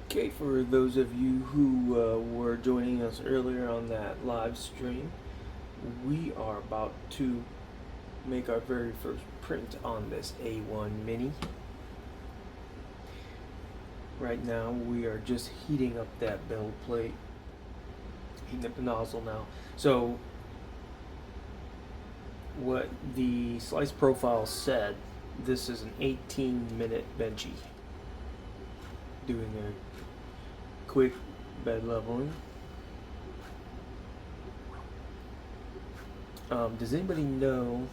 Okay, for those of you who were joining us earlier on that live stream, we are about to make our very first print on this A1 Mini. Right now we are just heating up that build plate, heating up the nozzle now. So what the slice profile said, this is an 18-minute benchy doing a quick bed leveling. Does anybody know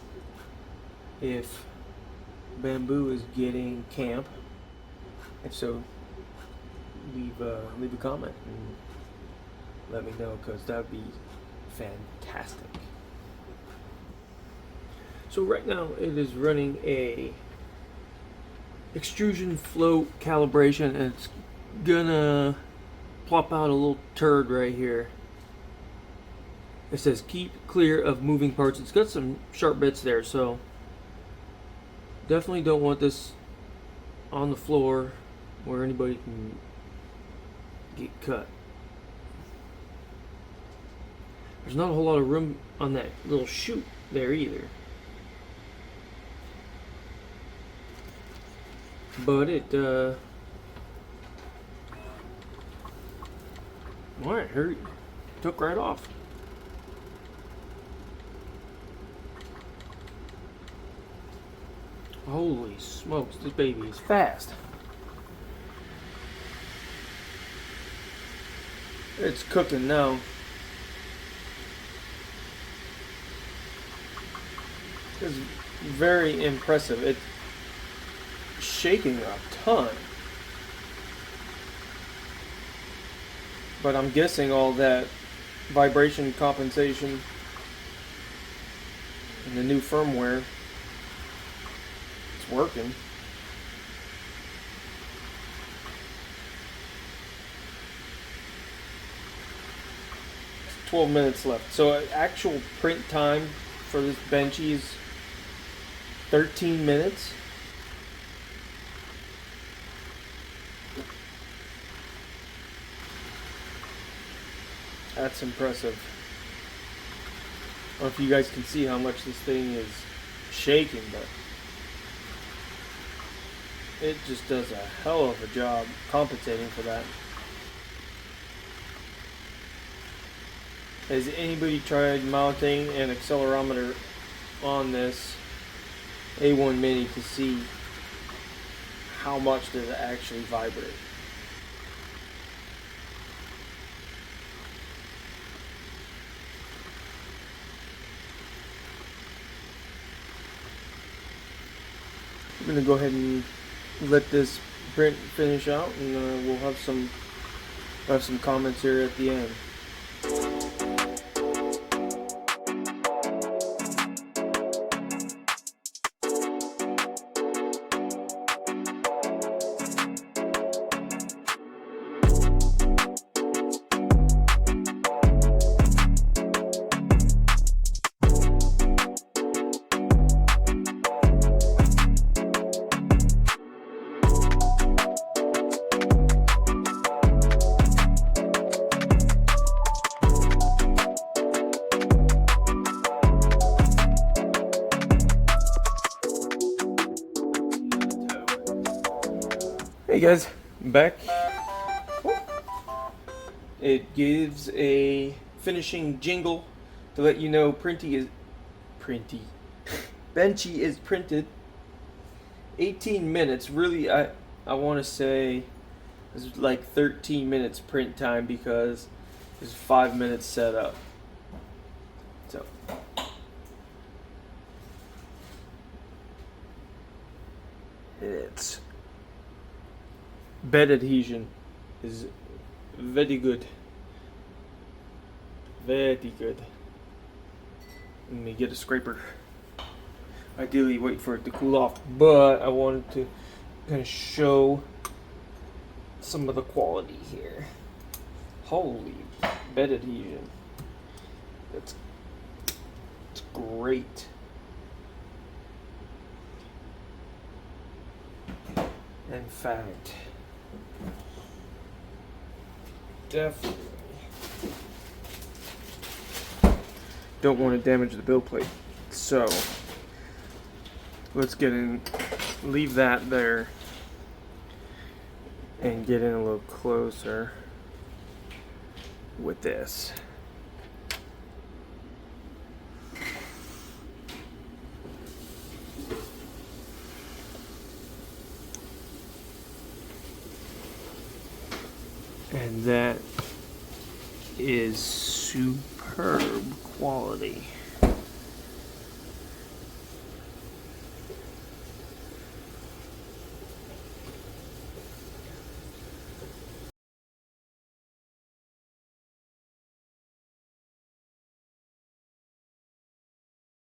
if Bambu is getting camp? If so, leave a comment and let me know, because that would be fantastic. So right now it is running a extrusion float calibration, and it's gonna plop out a little turd right here. It says keep clear of moving parts. It's got some sharp bits there, so definitely don't want this on the floor where anybody can get cut. There's not a whole lot of room on that little chute there either, but it alright, hurt, took right off. Holy smokes, this baby is fast. It's cooking now. It's very impressive. It's shaking a ton. But I'm guessing all that vibration compensation and the new firmware, it's working. It's 12 minutes left. So actual print time for this benchy is 13 minutes. That's impressive. I don't know if you guys can see how much this thing is shaking, but it just does a hell of a job compensating for that. Has anybody tried mounting an accelerometer on this A1 Mini to see how much does it actually vibrate? I'm going to go ahead and let this print finish out, and we'll have some comments here at the end. Hey guys, back. It gives a finishing jingle to let you know Benchy is printed. 18 minutes. Really, I want to say it's like 13 minutes print time, because there's 5 minutes set up. So it's bed adhesion is very good. Very good. Let me get a scraper. Ideally wait for it to cool off, but I wanted to kind of show some of the quality here. Holy bed adhesion. It's great. In fact, definitely don't want to damage the build plate. So let's get in, leave that there, and get in a little closer with this. And that is superb quality.